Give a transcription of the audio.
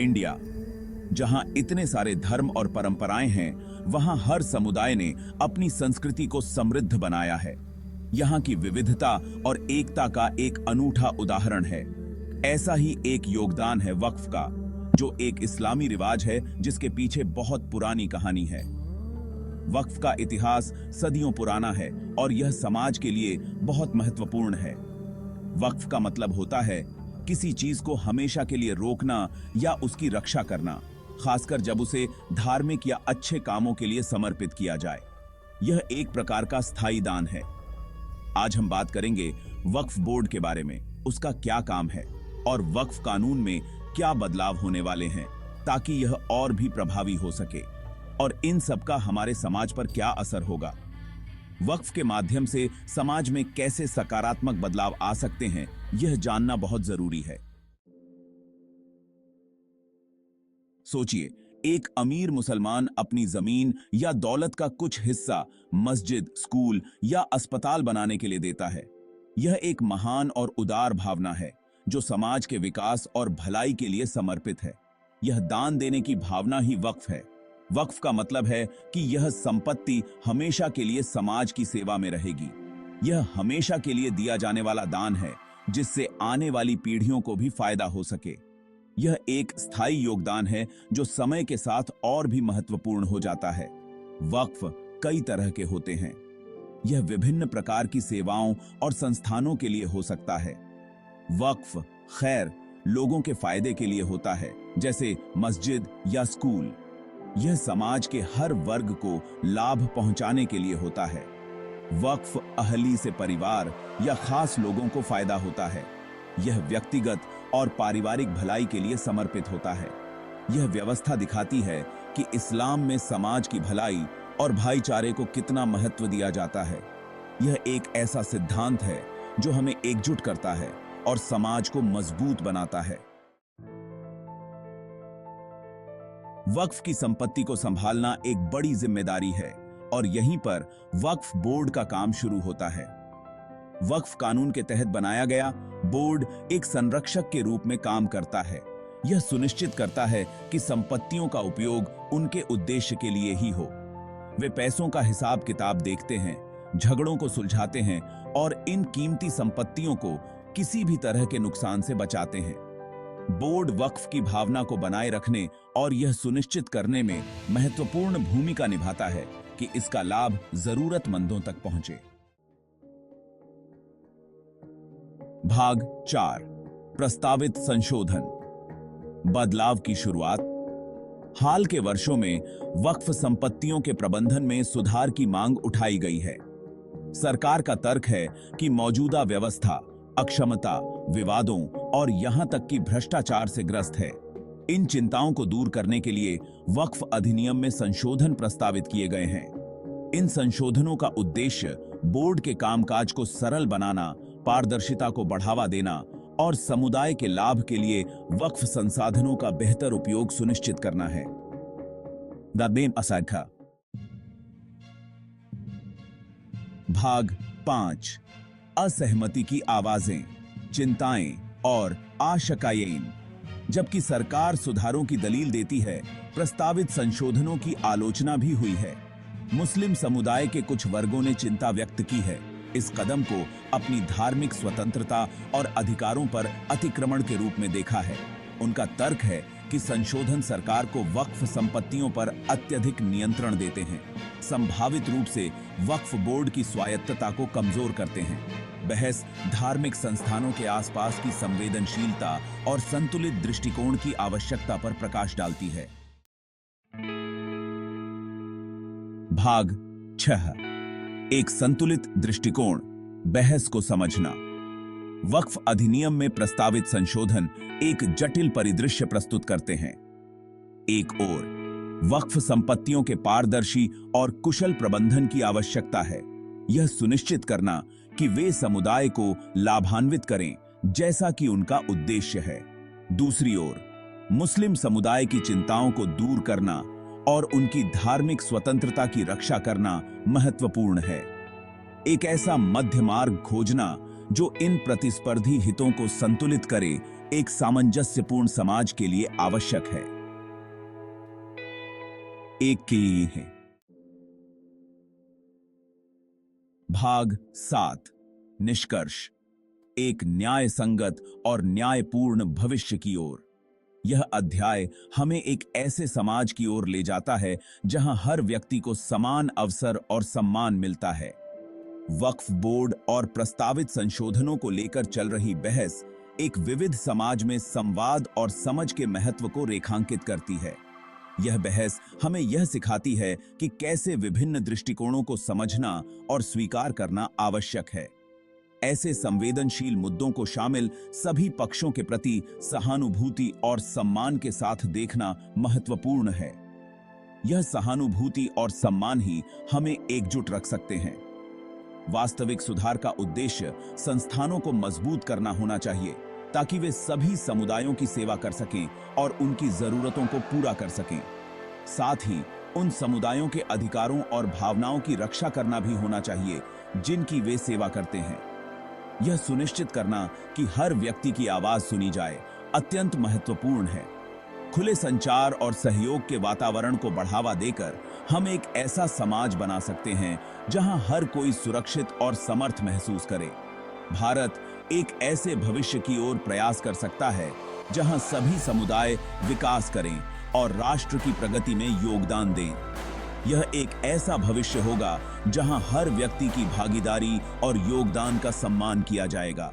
India, जहां इतने सारे धर्म और परंपराएं हैं, वहां हर समुदाय ने अपनी संस्कृति को समृद्ध बनाया है। यहाँ की विविधता और एकता का एक अनूठा उदाहरण है। ऐसा ही एक योगदान है वक्फ का, जो एक इस्लामी रिवाज है जिसके पीछे बहुत पुरानी कहानी है। वक्फ का इतिहास सदियों पुराना है और यह समाज के लिए बहुत महत्वपूर्ण है। वक्फ का मतलब होता है किसी चीज को हमेशा के लिए रोकना या उसकी रक्षा करना, खासकर जब उसे धार्मिक या अच्छे कामों के लिए समर्पित किया जाए। यह एक प्रकार का स्थायी दान है। आज हम बात करेंगे वक्फ बोर्ड के बारे में, उसका क्या काम है और वक्फ कानून में क्या बदलाव होने वाले हैं ताकि यह और भी प्रभावी हो सके, और इन सब का हमारे समाज पर क्या असर होगा। वक्फ के माध्यम से समाज में कैसे सकारात्मक बदलाव आ सकते हैं, यह जानना बहुत जरूरी है। सोचिए, एक अमीर मुसलमान अपनी जमीन या दौलत का कुछ हिस्सा मस्जिद, स्कूल या अस्पताल बनाने के लिए देता है। यह एक महान और उदार भावना है जो समाज के विकास और भलाई के लिए समर्पित है। यह दान देने की भावना ही वक्फ है। वक्फ का मतलब है कि यह संपत्ति हमेशा के लिए समाज की सेवा में रहेगी। यह हमेशा के लिए दिया जाने वाला दान है जिससे आने वाली पीढ़ियों को भी फायदा हो सके। यह एक स्थायी योगदान है जो समय के साथ और भी महत्वपूर्ण हो जाता है। वक्फ कई तरह के होते हैं। यह विभिन्न प्रकार की सेवाओं और संस्थानों के लिए हो सकता है। वक्फ खैर लोगों के फायदे के लिए होता है, जैसे मस्जिद या स्कूल। यह समाज के हर वर्ग को लाभ पहुंचाने के लिए होता है। वक्फ अहली से परिवार या खास लोगों को फायदा होता है। यह व्यक्तिगत और पारिवारिक भलाई के लिए समर्पित होता है। यह व्यवस्था दिखाती है कि इस्लाम में समाज की भलाई और भाईचारे को कितना महत्व दिया जाता है। यह एक ऐसा सिद्धांत है जो हमें एकजुट करता है और समाज को मजबूत बनाता है। वक्फ की संपत्ति को संभालना एक बड़ी जिम्मेदारी है और यहीं पर वक्फ बोर्ड का काम शुरू होता है। वक्फ कानून के तहत बनाया गया बोर्ड एक संरक्षक के रूप में काम करता है। यह सुनिश्चित करता है कि संपत्तियों का उपयोग उनके उद्देश्य के लिए ही हो। वे पैसों का हिसाब किताब देखते हैं, झगड़ों को सुलझाते हैं और इन कीमती संपत्तियों को किसी भी तरह के नुकसान से बचाते हैं। बोर्ड वक्फ की भावना को बनाए रखने और यह सुनिश्चित करने में महत्वपूर्ण भूमिका निभाता है कि इसका लाभ जरूरतमंदों तक पहुंचे। भाग 4, प्रस्तावित संशोधन। बदलाव की शुरुआत। हाल के वर्षों में वक्फ संपत्तियों के प्रबंधन में सुधार की मांग उठाई गई है। सरकार का तर्क है कि मौजूदा व्यवस्था अक्षमता, विवादों और यहां तक कि भ्रष्टाचार से ग्रस्त है। इन चिंताओं को दूर करने के लिए वक्फ अधिनियम में संशोधन प्रस्तावित किए गए हैं। इन संशोधनों का उद्देश्य बोर्ड के कामकाज को सरल बनाना, पारदर्शिता को बढ़ावा देना और समुदाय के लाभ के लिए वक्फ संसाधनों का बेहतर उपयोग सुनिश्चित करना है। दाबेम असाखा। भाग 5, असहमति की आवाजें, चिंताएं और आशंकाएं। जबकि सरकार सुधारों की दलील देती है, प्रस्तावित संशोधनों की आलोचना भी हुई है। मुस्लिम समुदाय के कुछ वर्गों ने चिंता व्यक्त की है। इस कदम को अपनी धार्मिक स्वतंत्रता और अधिकारों पर अतिक्रमण के रूप में देखा है। उनका तर्क है कि संशोधन सरकार को वक्फ संपत्तियों पर अत्यधिक नियंत्रण देते हैं, संभावित रूप से वक्फ बोर्ड की स्वायत्तता को कमजोर करते हैं। बहस धार्मिक संस्थानों के आसपास की संवेदनशीलता और संतुलित दृष्टिकोण की आवश्यकता पर प्रकाश डालती है। भाग 6, एक संतुलित दृष्टिकोण, बहस को समझना। वक्फ अधिनियम में प्रस्तावित संशोधन एक जटिल परिदृश्य प्रस्तुत करते हैं। एक ओर वक्फ संपत्तियों के पारदर्शी और कुशल प्रबंधन की आवश्यकता है। यह सुनिश्चित करना कि वे समुदाय को लाभान्वित करें जैसा कि उनका उद्देश्य है। दूसरी ओर मुस्लिम समुदाय की चिंताओं को दूर करना और उनकी धार्मिक स्वतंत्रता की रक्षा करना महत्वपूर्ण है। एक ऐसा मध्य मार्ग खोजना जो इन प्रतिस्पर्धी हितों को संतुलित करे, एक सामंजस्यपूर्ण समाज के लिए आवश्यक है। एक के ये है। भाग 7 निष्कर्ष, एक न्याय संगत और न्यायपूर्ण भविष्य की ओर। यह अध्याय हमें एक ऐसे समाज की ओर ले जाता है जहां हर व्यक्ति को समान अवसर और सम्मान मिलता है। वक्फ बोर्ड और प्रस्तावित संशोधनों को लेकर चल रही बहस एक विविध समाज में संवाद और समझ के महत्व को रेखांकित करती है। यह बहस हमें यह सिखाती है कि कैसे विभिन्न दृष्टिकोणों को समझना और स्वीकार करना आवश्यक है। ऐसे संवेदनशील मुद्दों को शामिल सभी पक्षों के प्रति सहानुभूति और सम्मान के साथ देखना महत्वपूर्ण है। यह सहानुभूति और सम्मान ही हमें एकजुट रख सकते हैं। वास्तविक सुधार का उद्देश्य संस्थानों को मजबूत करना होना चाहिए, ताकि वे सभी समुदायों की सेवा कर सकें और उनकी जरूरतों को पूरा कर सकें। साथ ही उन समुदायों के अधिकारों और भावनाओं की रक्षा करना भी होना चाहिए जिनकी वे सेवा करते हैं। यह सुनिश्चित करना कि हर व्यक्ति की आवाज सुनी जाए अत्यंत महत्वपूर्ण है। खुले संचार और सहयोग के वातावरण को बढ़ावा देकर हम एक ऐसा समाज बना सकते हैं जहां हर कोई सुरक्षित और समर्थ महसूस करे। भारत एक ऐसे भविष्य की ओर प्रयास कर सकता है जहां सभी समुदाय विकास करें और राष्ट्र की प्रगति में योगदान दें। यह एक ऐसा भविष्य होगा जहां हर व्यक्ति की भागीदारी और योगदान का सम्मान किया जाएगा।